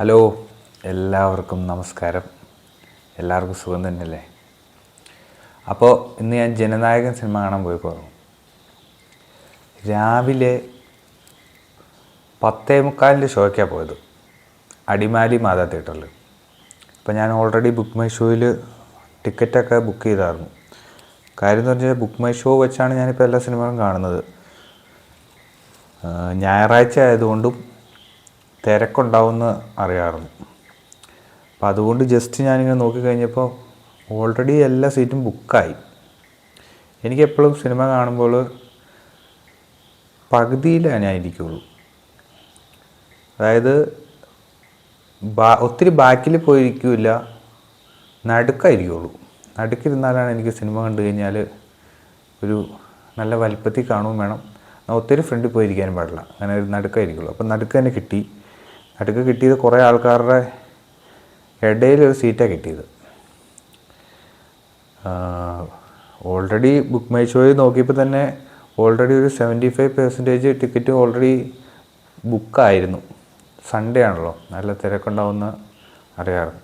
Hello, എല്ലാവർക്കും നമസ്കാരം. എല്ലാവർക്കും സുഖം തന്നെയല്ലേ? അപ്പോൾ ഇന്ന് ഞാൻ ജനനായകൻ സിനിമ കാണാൻ പോയപ്പോൾ രാവിലെ 10:45 ഷോയ്ക്കാണ് പോയത്, അടിമാലി മാതാ തിയേറ്ററിൽ. അപ്പോൾ ഞാൻ ഓൾറെഡി ബുക്ക് മൈ ഷോയിൽ ടിക്കറ്റൊക്കെ ബുക്ക് ചെയ്തായിരുന്നു. കാര്യം എന്ന് പറഞ്ഞാൽ ബുക്ക് മൈ ഷോ വെച്ചാണ് ഞാനിപ്പോൾ എല്ലാ സിനിമകളും കാണുന്നത്. ഞായറാഴ്ച ആയതുകൊണ്ടും തിരക്കുണ്ടാവുമെന്ന് അറിയാമായിരുന്നു. അപ്പം അതുകൊണ്ട് ജസ്റ്റ് ഞാനിങ്ങനെ നോക്കിക്കഴിഞ്ഞപ്പോൾ ഓൾറെഡി എല്ലാ സീറ്റും ബുക്കായി. എനിക്കെപ്പോഴും സിനിമ കാണുമ്പോൾ പകുതിയിലേ ഞാൻ ഇരിക്കുകയുള്ളൂ. അതായത് ഒത്തിരി ബാക്കിൽ പോയിരിക്കില്ല, നടുക്കായിരിക്കുള്ളൂ. നടുക്കിരുന്നാലാണ് എനിക്ക് സിനിമ കണ്ടു കഴിഞ്ഞാൽ ഒരു നല്ല വലിപ്പത്തിൽ കാണുകയും വേണം. ഒത്തിരി ഫ്രണ്ടിൽ പോയിരിക്കാനും പാടില്ല. അങ്ങനെ ഒരു നടുക്കായിരിക്കുള്ളൂ. അപ്പം നടുക്ക് തന്നെ കിട്ടി. നടുക്ക് കിട്ടിയത് കുറേ ആൾക്കാരുടെ ഇടയിലൊരു സീറ്റാണ് കിട്ടിയത്. ഓൾറെഡി ബുക്ക് മൈ ഷോയിൽ നോക്കിയപ്പോൾ തന്നെ ഓൾറെഡി ഒരു 75% ടിക്കറ്റ് ഓൾറെഡി ബുക്കായിരുന്നു. സൺഡേ ആണല്ലോ, നല്ല തിരക്കുണ്ടാവുമെന്ന് അറിയാമായിരുന്നു.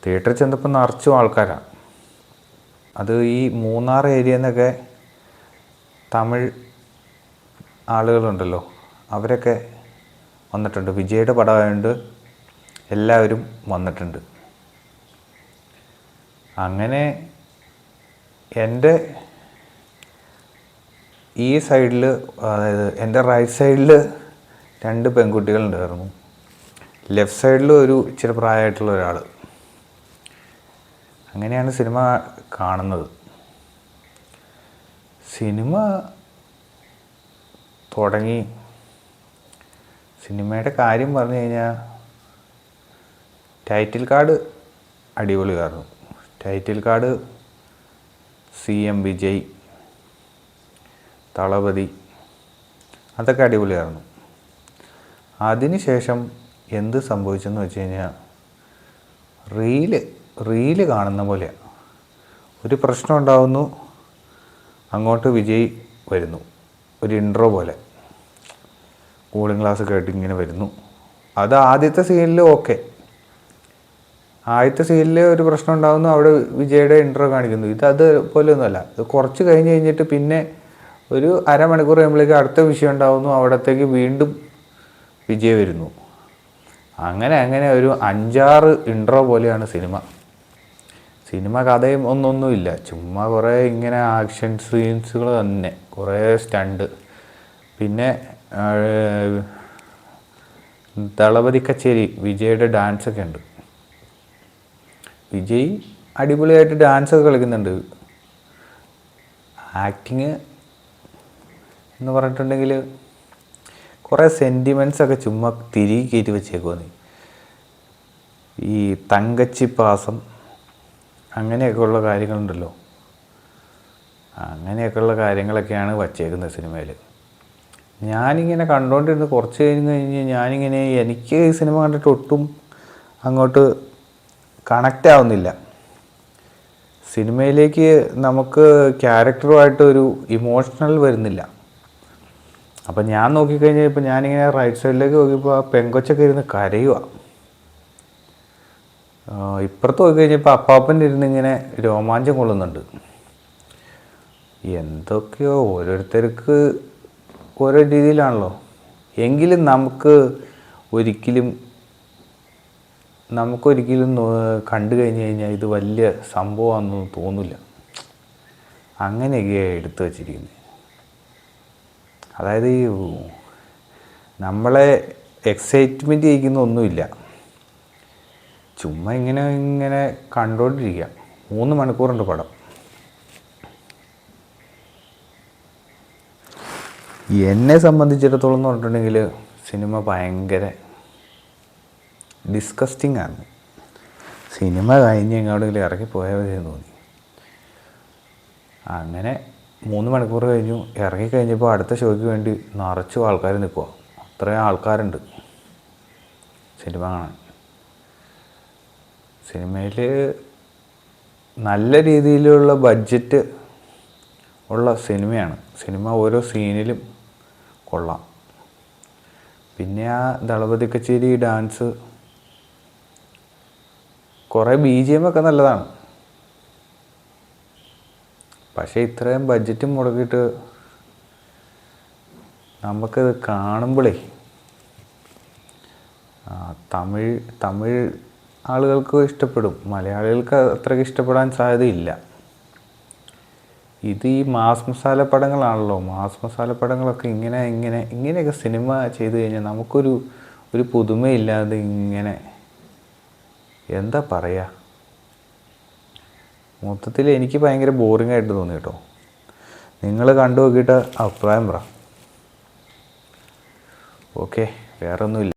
തിയേറ്ററിൽ ചെന്നപ്പോൾ നിറച്ചും ആൾക്കാരാണ്. അത് ഈ മൂന്നാർ ഏരിയയിൽ നിന്നൊക്കെ തമിഴ് ആളുകളുണ്ടല്ലോ, അവരൊക്കെ വന്നിട്ടുണ്ട്. വിജയുടെ പടമായതുകൊണ്ട് എല്ലാവരും വന്നിട്ടുണ്ട്. അങ്ങനെ എൻ്റെ ഈ സൈഡിൽ, അതായത് എൻ്റെ റൈറ്റ് സൈഡിൽ 2 പെൺകുട്ടികളുണ്ടായിരുന്നു. ലെഫ്റ്റ് സൈഡിൽ ഒരു ഇച്ചിരി പ്രായമായിട്ടുള്ള ഒരാൾ. അങ്ങനെയാണ് സിനിമ കാണുന്നത്. സിനിമ തുടങ്ങി. സിനിമയുടെ കാര്യം പറഞ്ഞു കഴിഞ്ഞാൽ ടൈറ്റിൽ കാർഡ് അടിപൊളിയായിരുന്നു. Title card CM Vijay, Thalapathy, അതൊക്കെ അടിപൊളിയായിരുന്നു. അതിനുശേഷം എന്ത് സംഭവിച്ചെന്ന് വെച്ച് കഴിഞ്ഞാൽ റീല് കാണുന്ന പോലെയാണ്. ഒരു പ്രശ്നം ഉണ്ടാവുന്നു, അങ്ങോട്ട് വിജയ് വരുന്നു, ഒരു ഇൻട്രോ പോലെ കൂളിംഗ് ഗ്ലാസ് കേട്ട് ഇങ്ങനെ വരുന്നു. അത് ആദ്യത്തെ സീനിൽ ഓക്കെ. ആദ്യത്തെ സീനിൽ ഒരു പ്രശ്നം ഉണ്ടാകുന്നു, അവിടെ വിജയുടെ ഇൻട്രോ കാണിക്കുന്നു. ഇത് പോലെയൊന്നുമല്ല. ഇത് കുറച്ച് കഴിഞ്ഞിട്ട് പിന്നെ ഒരു അരമണിക്കൂർ കഴിയുമ്പോഴേക്ക് അടുത്ത വിഷയം ഉണ്ടാകുന്നു, അവിടത്തേക്ക് വീണ്ടും വിജയ് വരുന്നു. അങ്ങനെ ഒരു 5-6 ഇൻട്രോ പോലെയാണ് സിനിമ കഥയും ഒന്നൊന്നുമില്ല. ചുമ്മാ കുറേ ഇങ്ങനെ ആക്ഷൻ സീൻസുകൾ തന്നെ, കുറേ സ്റ്റണ്ട്. പിന്നെ ദളപതി കച്ചേരി, വിജയുടെ ഡാൻസൊക്കെ ഉണ്ട്. വിജയ് അടിപൊളിയായിട്ട് ഡാൻസൊക്കെ കളിക്കുന്നുണ്ട്. ആക്ടിങ് എന്ന് പറഞ്ഞിട്ടുണ്ടെങ്കിൽ കുറേ സെൻറ്റിമെൻറ്റ്സൊക്കെ ചുമ്മാ തിരികെ കയറ്റി വെച്ചേക്കുവാണ്. ഈ തങ്കച്ചി പാസം അങ്ങനെയൊക്കെയുള്ള കാര്യങ്ങളുണ്ടല്ലോ, അങ്ങനെയൊക്കെയുള്ള കാര്യങ്ങളൊക്കെയാണ് വച്ചേക്കുന്നത് സിനിമയിൽ. ഞാനിങ്ങനെ കണ്ടുകൊണ്ടിരുന്ന് കുറച്ച് കഴിഞ്ഞ് എനിക്ക് ഈ സിനിമ കണ്ടിട്ട് ഒട്ടും അങ്ങോട്ട് കണക്റ്റ് ആവുന്നില്ല. സിനിമയിലേക്ക് നമുക്ക് ക്യാരക്ടറുമായിട്ടൊരു ഇമോഷണൽ വരുന്നില്ല. അപ്പം ഞാൻ നോക്കിക്കഴിഞ്ഞാൽ ഇപ്പോൾ ഞാനിങ്ങനെ റൈറ്റ് സൈഡിലേക്ക് നോക്കിയപ്പോൾ ആ പെങ്കൊച്ചൊക്കെ ഇരുന്ന് കരയുക. ഇപ്പുറത്ത് നോക്കിക്കഴിഞ്ഞപ്പോൾ അപ്പാപ്പൻ്റെ ഇരുന്നിങ്ങനെ രോമാഞ്ചം കൊള്ളുന്നുണ്ട്. എന്തൊക്കെയോ ഓരോരുത്തർക്ക് ഓരോ രീതിയിലാണല്ലോ. എങ്കിലും നമുക്കൊരിക്കലും കണ്ടു കഴിഞ്ഞ് കഴിഞ്ഞാൽ ഇത് വലിയ സംഭവമാണെന്നൊന്നും തോന്നില്ല. അങ്ങനെയൊക്കെയാണ് എടുത്തു വച്ചിരിക്കുന്നത്. അതായത് ഈ നമ്മളെ എക്സൈറ്റ്മെൻറ്റ് ചെയ്യിക്കുന്ന ഒന്നുമില്ല. ചുമ്മാ ഇങ്ങനെ കണ്ടുകൊണ്ടിരിക്കുക. 3 മണിക്കൂറുണ്ട് പടം. എന്നെ സംബന്ധിച്ചിടത്തോളം എന്ന് പറഞ്ഞിട്ടുണ്ടെങ്കിൽ സിനിമ ഭയങ്കര ഡിസ്കസ്റ്റിംഗ് ആണ്. സിനിമ കഴിഞ്ഞ് എങ്ങോട്ടെങ്കിലും ഇറങ്ങിപ്പോയാൽ മതിയെന്ന് തോന്നി. അങ്ങനെ 3 മണിക്കൂർ കഴിഞ്ഞു. ഇറങ്ങിക്കഴിഞ്ഞപ്പോൾ അടുത്ത ഷോയ്ക്ക് വേണ്ടി നിറച്ചും ആൾക്കാർ നിൽക്കുക. അത്രയും ആൾക്കാരുണ്ട് സിനിമ കാണാൻ. സിനിമയിൽ നല്ല രീതിയിലുള്ള ബഡ്ജറ്റ് ഉള്ള സിനിമയാണ്. സിനിമ ഓരോ സീനിലും കൊള്ളാം. പിന്നെ ആ ദളപതി കച്ചേരി ഡാൻസ് കുറേ BGM ഒക്കെ നല്ലതാണ്. പക്ഷേ ഇത്രയും ബഡ്ജറ്റും മുടക്കിയിട്ട് നമുക്കത് കാണുമ്പോഴേ തമിഴ് ആളുകൾക്ക് ഇഷ്ടപ്പെടും, മലയാളികൾക്ക് അത്രയ്ക്ക് ഇഷ്ടപ്പെടാൻ സാധ്യതയില്ല. ഇത് ഈ മാസ് മസാല പടങ്ങളാണല്ലോ. മാസ് മസാല പടങ്ങളൊക്കെ ഇങ്ങനെയൊക്കെ സിനിമ ചെയ്തു കഴിഞ്ഞാൽ നമുക്കൊരു പുതുമയില്ലാതെ ഇങ്ങനെ എന്താ പറയുക, മൊത്തത്തിൽ എനിക്ക് ഭയങ്കര ബോറിംഗ് ആയിട്ട് തോന്നി കേട്ടോ. നിങ്ങൾ കണ്ടു നോക്കിയിട്ട് അഭിപ്രായം പറ. ഓക്കെ, വേറെ ഒന്നുമില്ല.